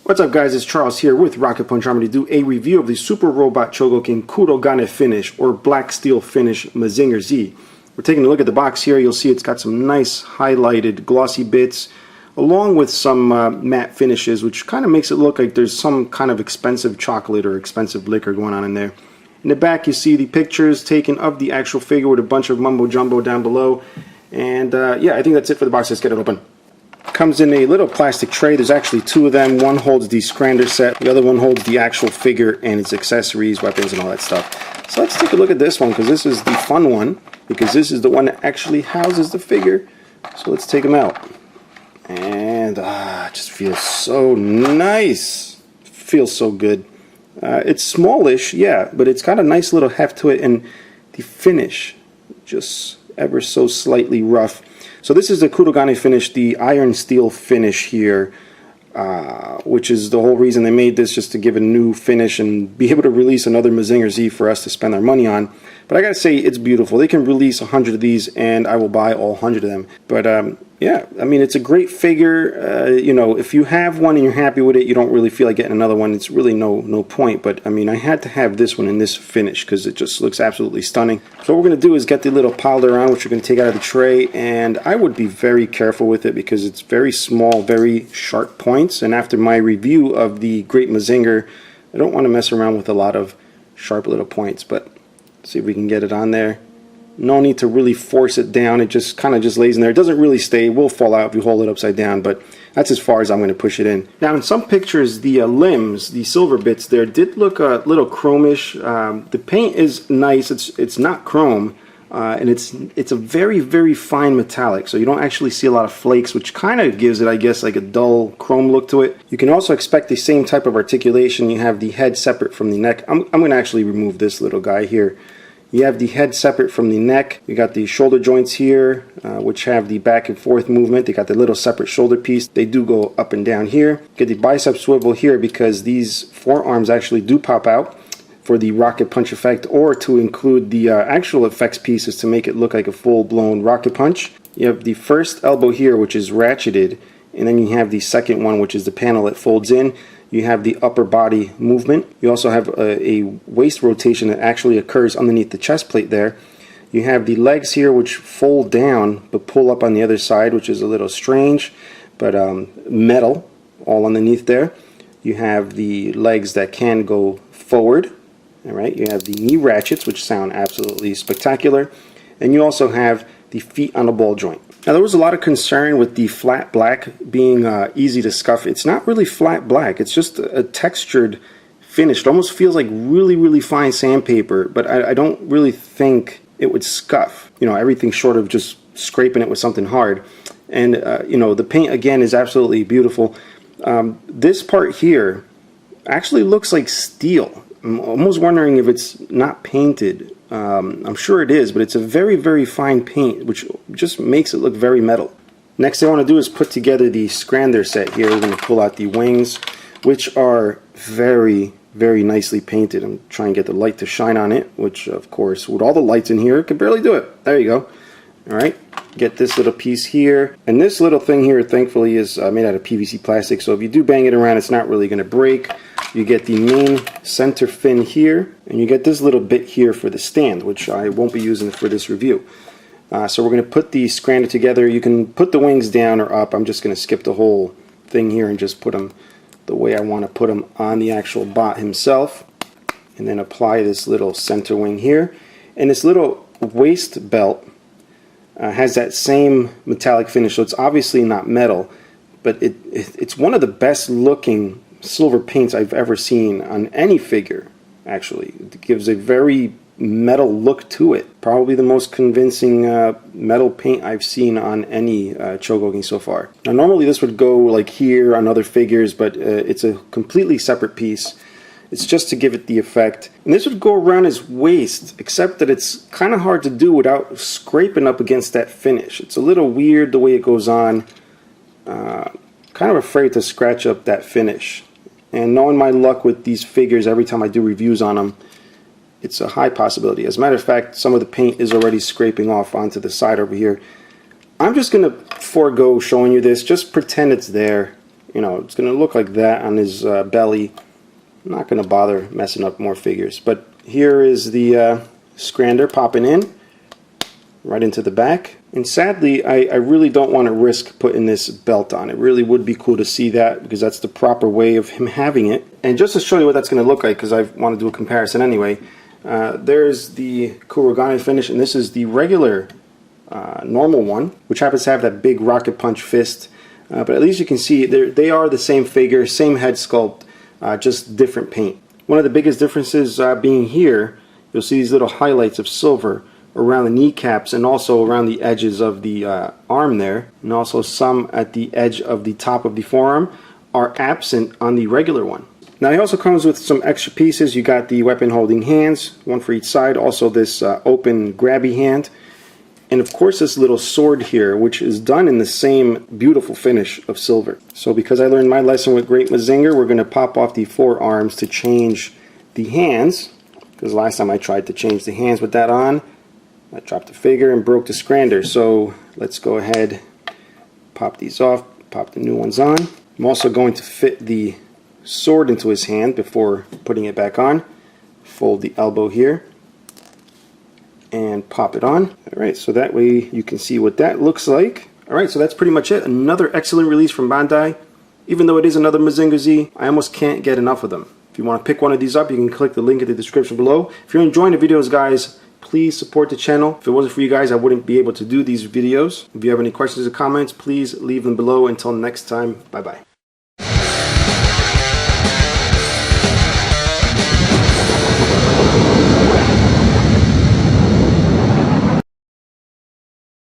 What's up guys, it's Charles here with Rocket Punch. I'm going to do a review of the Super Robot Chogokin Kurogane Finish or Black Steel Finish Mazinger Z. We're taking a look at the box here. You'll see it's got some nice highlighted glossy bits along with some matte finishes, which kind of makes it look like there's some kind of expensive chocolate or expensive liquor going on in there. In the back you see the pictures taken of the actual figure with a bunch of mumbo jumbo down below. And yeah, I think that's it for the box. Let's get it open. Comes in a little plastic tray. There's actually two of them. One holds the scrander set, the other one holds the actual figure and its accessories, weapons, and all that stuff. So let's take a look at this one, because this is the fun one, because this is the one that actually houses the figure. So let's take them out. And it just feels so nice. Feels so good. It's smallish, yeah, but it's got a nice little heft to it, and the finish just ever so slightly rough. So this is the Kurogane Finish, the iron steel finish here, which is the whole reason they made this, just to give a new finish and be able to release another Mazinger Z for us to spend our money on. But I gotta say, it's beautiful. They can release 100 of these and I will buy all 100 of them. But yeah, I mean, it's a great figure. You know, if you have one and you're happy with it, you don't really feel like getting another one. It's really no point. But I mean, I had to have this one in this finish because it just looks absolutely stunning. So what we're going to do is get the little powder on, which we're going to take out of the tray. And I would be very careful with it because it's very small, very sharp points. And after my review of the Great Mazinger, I don't want to mess around with a lot of sharp little points. But let's see if we can get it on there. No need to really force it down. It just kind of just lays in there. It doesn't really stay. It will fall out if you hold it upside down, but that's as far as I'm going to push it in. Now in some pictures, the limbs, the silver bits there, did look a little chromish. The paint is nice. It's not chrome, and it's a very fine metallic, so you don't actually see a lot of flakes, which kind of gives it, I guess, like a dull chrome look to it. You can also expect the same type of articulation. You have the head separate from the neck. I'm going to actually remove this little guy here. You have the head separate from the neck. You got the shoulder joints here, which have the back and forth movement. They got the little separate shoulder piece. They do go up and down here. Get the bicep swivel here because these forearms actually do pop out for the rocket punch effect, or to include the actual effects pieces to make it look like a full-blown rocket punch. You have the first elbow here, which is ratcheted, and then you have the second one, which is the panel that folds in. You have the upper body movement. You also have a waist rotation that actually occurs underneath the chest plate there. You have the legs here, which fold down but pull up on the other side, which is a little strange, but metal all underneath there. You have the legs that can go forward. All right. You have the knee ratchets, which sound absolutely spectacular, and you also have the feet on the ball joint. Now there was a lot of concern with the flat black being easy to scuff. It's not really flat black, it's just a textured finish. It almost feels like really fine sandpaper, but I don't really think it would scuff. You know, everything short of just scraping it with something hard. And you know, the paint again is absolutely beautiful. This part here actually looks like steel. I'm almost wondering if it's not painted. I'm sure it is, but it's a very fine paint, which just makes it look very metal. Next thing I want to do is put together the scrander set here. We're going to pull out the wings, which are very nicely painted. I'm trying to get the light to shine on it, which of course, with all the lights in here, I can barely do it. There you go. Alright, get this little piece here. And this little thing here, thankfully, is made out of PVC plastic, so if you do bang it around, it's not really going to break. You get the main center fin here, and you get this little bit here for the stand, which I won't be using for this review. So we're going to put the scrander together. You can put the wings down or up. I'm just going to skip the whole thing here and just put them the way I want to put them on the actual bot himself. And then apply this little center wing here. And this little waist belt has that same metallic finish, so it's obviously not metal, but it's one of the best looking silver paints I've ever seen on any figure. Actually, it gives a very metal look to it. Probably the most convincing metal paint I've seen on any Chogokin so far. Now normally this would go like here on other figures, but it's a completely separate piece. It's just to give it the effect. And this would go around his waist, except that it's kind of hard to do without scraping up against that finish. It's a little weird the way it goes on. Kind of afraid to scratch up that finish. And knowing my luck with these figures, every time I do reviews on them, it's a high possibility. As a matter of fact, some of the paint is already scraping off onto the side over here. I'm just going to forego showing you this. Just pretend it's there. you know, it's going to look like that on his belly. I'm not going to bother messing up more figures. But here is the scrander popping in right into the back. And sadly, I really don't want to risk putting this belt on. It really would be cool to see that, because that's the proper way of him having it. And just to show you what that's going to look like, because I want to do a comparison anyway, there's the Kurogane Finish, and this is the regular normal one, which happens to have that big rocket punch fist. But at least you can see they are the same figure, same head sculpt, just different paint. One of the biggest differences being here, you'll see these little highlights of silver around the kneecaps and also around the edges of the arm there, and also some at the edge of the top of the forearm are absent on the regular one. Now he also comes with some extra pieces. You got the weapon holding hands, one for each side, also this open grabby hand, and of course this little sword here, which is done in the same beautiful finish of silver. So because I learned my lesson with Great Mazinger, we're going to pop off the forearms to change the hands, because last time I tried to change the hands with that on, I dropped the figure and broke the scrander. So let's go ahead, pop these off, pop the new ones on. I'm also going to fit the sword into his hand before putting it back on. Fold the elbow here and pop it on. Alright, so that way you can see what that looks like. Alright, so that's pretty much it. Another excellent release from Bandai. Even though it is another Mazinger Z, I almost can't get enough of them. If you want to pick one of these up, you can click the link in the description below. If you're enjoying the videos, guys, please support the channel. If it wasn't for you guys, I wouldn't be able to do these videos. If you have any questions or comments, please leave them below. Until next time, bye-bye.